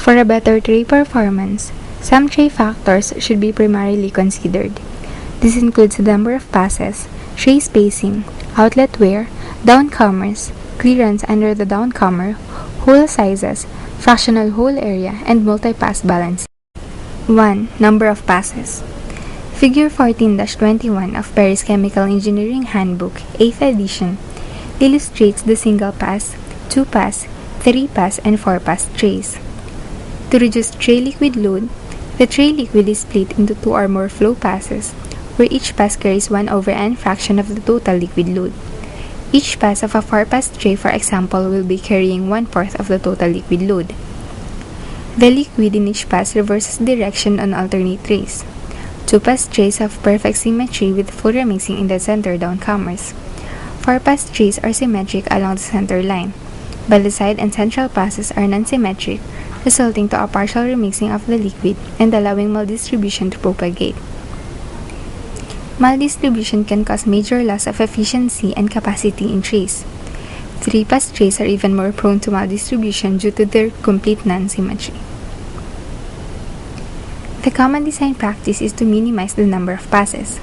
For a better tray performance, some tray factors should be primarily considered. This includes the number of passes, tray spacing, outlet wear, downcomers, clearance under the downcomer, hole sizes, fractional hole area, and multi-pass balancing. 1. Number of passes. Figure 14-21 of Paris Chemical Engineering Handbook, 8th edition, illustrates the single-pass, 2-pass, 3-pass, and 4-pass trays. To reduce tray liquid load, the tray liquid is split into 2 or more flow passes, where each pass carries 1/n fraction of the total liquid load. Each pass of a 4-pass tray, for example, will be carrying 1/4 of the total liquid load. The liquid in each pass reverses direction on alternate trays. 2-pass trays have perfect symmetry with full remixing in the center downcomers. 4-pass trays are symmetric along the center line, but the side and central passes are non-symmetric, resulting to a partial remixing of the liquid and allowing maldistribution to propagate. Maldistribution can cause major loss of efficiency and capacity in trays. 3-pass trays are even more prone to maldistribution due to their complete non-symmetry. The common design practice is to minimize the number of passes.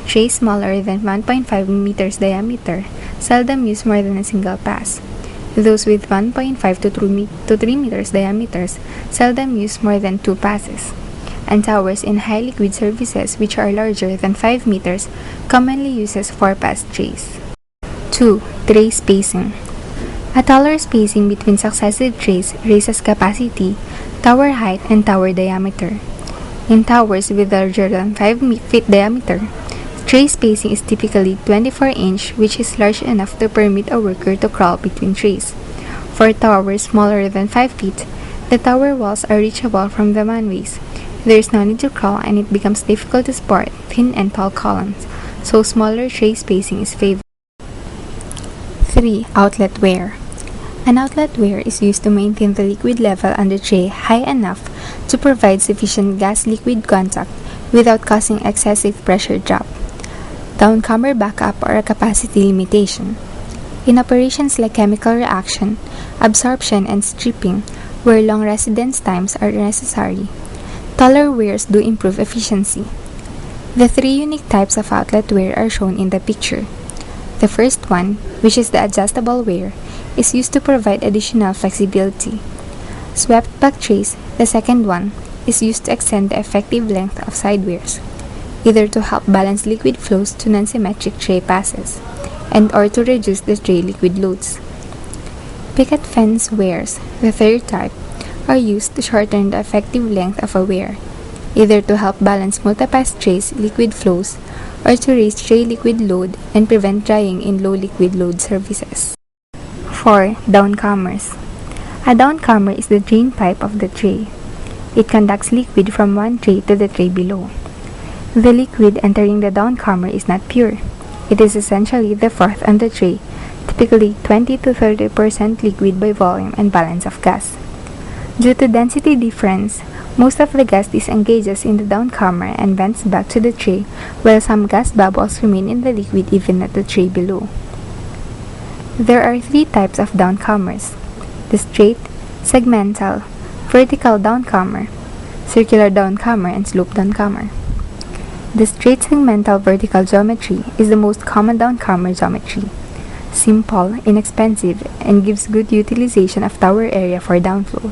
Trays smaller than 1.5 meters diameter seldom use more than a single pass. Those with 1.5 to 3 meters diameters seldom use more than 2 passes. And towers in high liquid services which are larger than 5 meters commonly uses 4-pass trays. 2. Tray spacing. A taller spacing between successive trays raises capacity, tower height, and tower diameter. In towers with larger than 5 feet diameter, tray spacing is typically 24-inch, which is large enough to permit a worker to crawl between trays. For towers smaller than 5 feet, the tower walls are reachable from the manways. There is no need to crawl, and it becomes difficult to support thin and tall columns, so smaller tray spacing is favored. 3. Outlet wear. An outlet wear is used to maintain the liquid level on the tray high enough to provide sufficient gas-liquid contact without causing excessive pressure drop. Downcomer backup or a capacity limitation. In operations like chemical reaction, absorption, and stripping, where long residence times are necessary, taller wears do improve efficiency. The 3 unique types of outlet wear are shown in the picture. The first one, which is the adjustable wear, is used to provide additional flexibility. Swept back trays, the second one, is used to extend the effective length of side wears, either to help balance liquid flows to non-symmetric tray passes, and or to reduce the tray liquid loads. Picket fence wears, the third type, are used to shorten the effective length of a wear, either to help balance multi-pass trays liquid flows or to raise tray liquid load and prevent drying in low liquid load services. 4. Downcomers. A downcomer is the drain pipe of the tray. It conducts liquid from one tray to the tray below. The liquid entering the downcomer is not pure. It is essentially the froth on the tray, typically 20 to 30% liquid by volume and balance of gas. Due to density difference, most of the gas disengages in the downcomer and vents back to the tray, while some gas bubbles remain in the liquid even at the tray below. There are 3 types of downcomers: the straight, segmental, vertical downcomer, circular downcomer, and slope downcomer. The straight segmental vertical geometry is the most common downcomer geometry. Simple, inexpensive, and gives good utilization of tower area for downflow.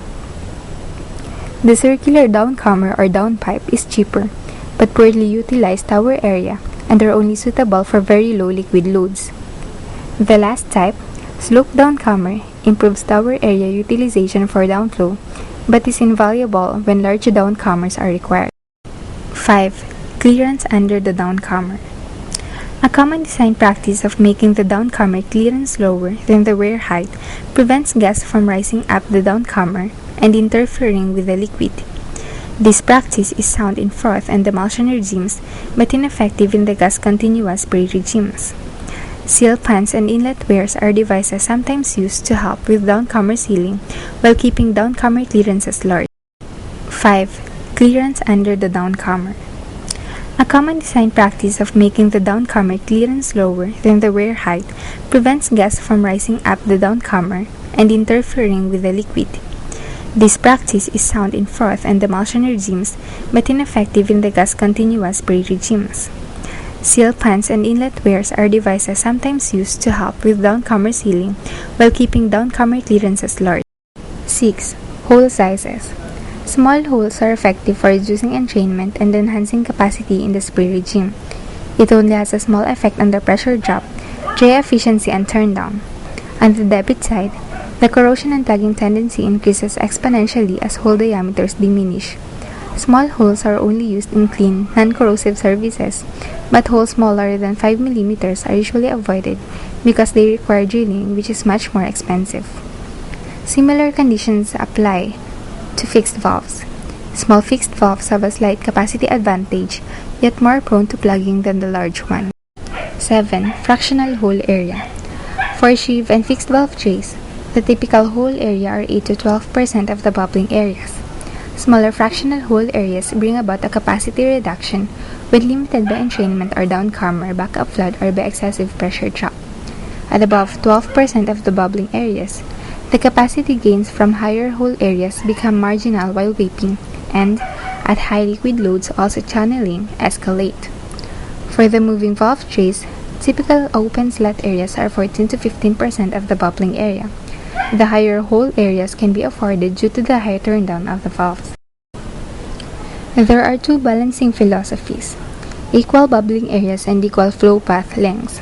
The circular downcomer or downpipe is cheaper, but poorly utilized tower area and are only suitable for very low liquid loads. The last type, slope downcomer, improves tower area utilization for downflow, but is invaluable when large downcomers are required. 5. Clearance under the downcomer. A common design practice of making the downcomer clearance lower than the wear height prevents gas from rising up the downcomer and interfering with the liquid. This practice is sound in froth and emulsion regimes, but ineffective in the gas continuous spray regimes. Seal pans and inlet wears are devices sometimes used to help with downcomer sealing while keeping downcomer clearances large. 5. Clearance under the downcomer. A common design practice of making the downcomer clearance lower than the wear height prevents gas from rising up the downcomer and interfering with the liquid. This practice is sound in froth and emulsion regimes, but ineffective in the gas-continuous spray regimes. Seal pans and inlet wares are devices sometimes used to help with downcomer sealing while keeping downcomer clearances large. 6. Hole sizes. Small holes are effective for reducing entrainment and enhancing capacity in the spray regime. It only has a small effect on the pressure drop, ChE efficiency, and turndown. On the debit side, the corrosion and plugging tendency increases exponentially as hole diameters diminish. Small holes are only used in clean, non-corrosive services, but holes smaller than 5 mm are usually avoided because they require drilling, which is much more expensive. Similar conditions apply to fixed valves. Small fixed valves have a slight capacity advantage, yet more prone to plugging than the large one. 7. Fractional hole area. For sheave and fixed valve trays, the typical hole area are 8 to 12% of the bubbling areas. Smaller fractional hole areas bring about a capacity reduction when limited by entrainment or downcomer, backup flood, or by excessive pressure drop. At above 12% of the bubbling areas, the capacity gains from higher hole areas become marginal while vaping, and, at high liquid loads also channeling, escalate. For the moving valve trays, typical open slot areas are 14 to 15% of the bubbling area. The higher hole areas can be afforded due to the high turndown of the valves. There are two balancing philosophies: equal bubbling areas and equal flow path lengths.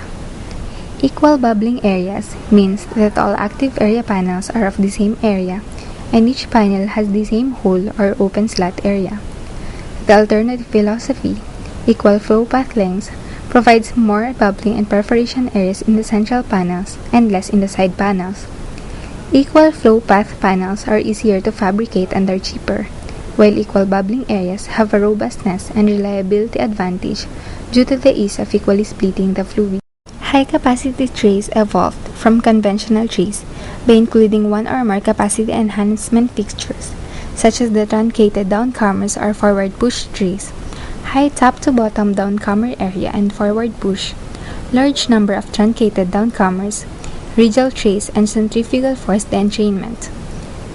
Equal bubbling areas means that all active area panels are of the same area, and each panel has the same hole or open slot area. The alternative philosophy, equal flow path lengths, provides more bubbling and perforation areas in the central panels and less in the side panels. Equal flow path panels are easier to fabricate and are cheaper, while equal bubbling areas have a robustness and reliability advantage due to the ease of equally splitting the fluid. High-capacity trays evolved from conventional trays by including one or more capacity enhancement fixtures, such as the truncated downcomers or forward push trays, high top-to-bottom downcomer area and forward push, large number of truncated downcomers, radial trays, and centrifugal forced entrainment.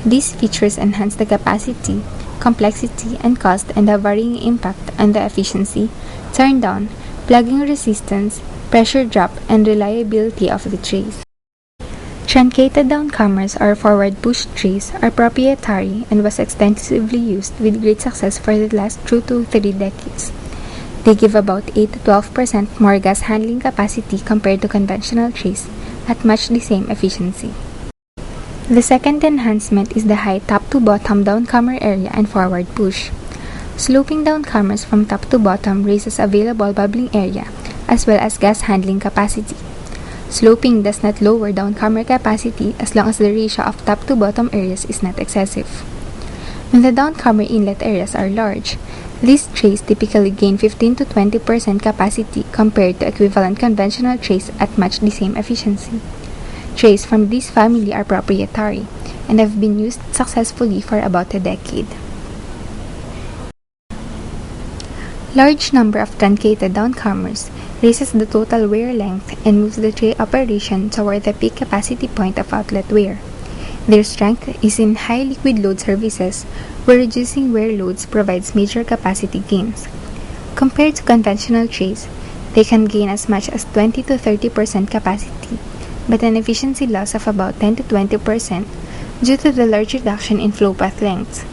These features enhance the capacity, complexity, and cost and have varying impact on the efficiency, turndown, plugging resistance, pressure drop, and reliability of the trays. Truncated downcomers or forward push trays are proprietary and was extensively used with great success for the last 2 to 3 decades. They give about 8 to 12% more gas handling capacity compared to conventional trays at much the same efficiency. The second enhancement is the high top-to-bottom downcomer area and forward push. Sloping downcomers from top to bottom raises available bubbling area as well as gas handling capacity. Sloping does not lower downcomer capacity as long as the ratio of top to bottom areas is not excessive. When the downcomer inlet areas are large, these trays typically gain 15 to 20% capacity compared to equivalent conventional trays at much the same efficiency. Trays from this family are proprietary and have been used successfully for about a decade. Large number of truncated downcomers raises the total wear length and moves the tray operation toward the peak capacity point of outlet wear. Their strength is in high liquid load services where reducing wear loads provides major capacity gains. Compared to conventional trays, they can gain as much as 20 to 30% capacity, but an efficiency loss of about 10 to 20% due to the large reduction in flow path lengths.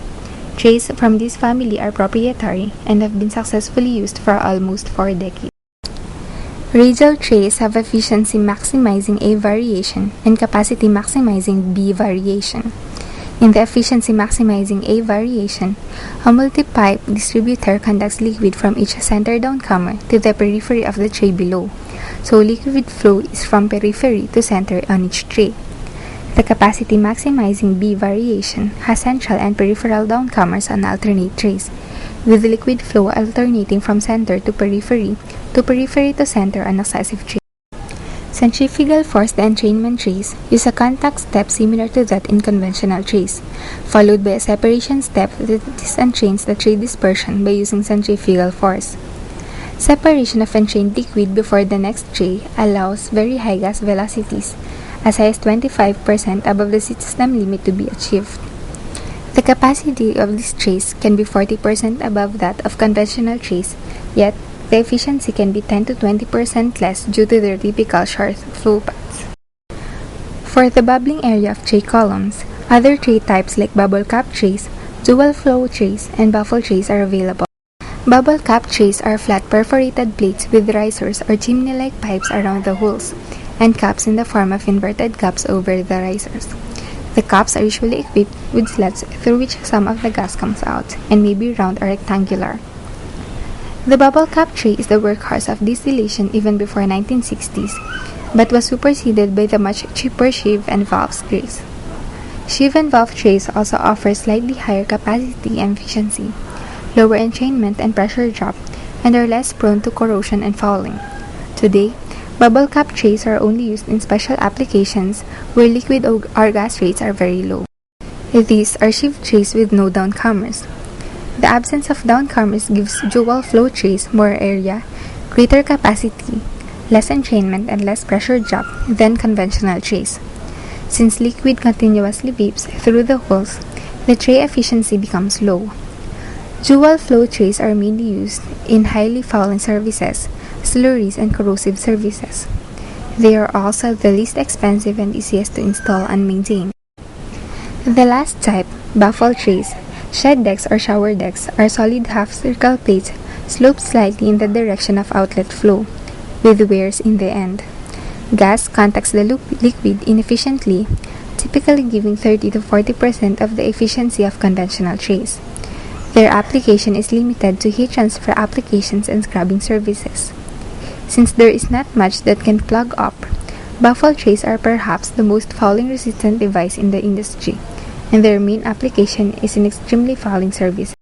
Trays from this family are proprietary and have been successfully used for almost 4 decades. Radial trays have efficiency maximizing A variation and capacity maximizing B variation. In the efficiency maximizing A variation, a multi-pipe distributor conducts liquid from each center downcomer to the periphery of the tray below, so liquid flow is from periphery to center on each tray. The capacity maximizing B variation has central and peripheral downcomers on alternate trays, with liquid flow alternating from center to periphery to center on successive trays. Centrifugal forced entrainment trays use a contact step similar to that in conventional trays, followed by a separation step that disentrains the tray dispersion by using centrifugal force. Separation of entrained liquid before the next tray allows very high gas velocities, as high as 25% above the system limit to be achieved. The capacity of these trays can be 40% above that of conventional trays, yet the efficiency can be 10 to 20% less due to their typical short flow paths. For the bubbling area of tray columns, other tray types like bubble cap trays, dual flow trays, and baffle trays are available. Bubble cap trays are flat perforated plates with risers or chimney-like pipes around the holes, and caps in the form of inverted caps over the risers. The caps are usually equipped with slits through which some of the gas comes out, and may be round or rectangular. The bubble cap tray is the workhorse of distillation even before 1960s, but was superseded by the much cheaper sheave and valve trays. Sheave and valve trays also offer slightly higher capacity and efficiency, lower entrainment and pressure drop, and are less prone to corrosion and fouling. Today, bubble cap trays are only used in special applications where liquid or gas rates are very low. These are sheave trays with no downcomers. The absence of downcomers gives dual flow trays more area, greater capacity, less entrainment, and less pressure drop than conventional trays. Since liquid continuously weeps through the holes, the tray efficiency becomes low. Dual flow trays are mainly used in highly fouling services, slurries, and corrosive services. They are also the least expensive and easiest to install and maintain. The last type, baffle trays, shed decks or shower decks, are solid half-circle plates sloped slightly in the direction of outlet flow, with wears in the end. Gas contacts the liquid inefficiently, typically giving 30 to 40% of the efficiency of conventional trays. Their application is limited to heat transfer applications and scrubbing services. Since there is not much that can plug up, baffle trays are perhaps the most fouling-resistant device in the industry, and their main application is in extremely fouling services.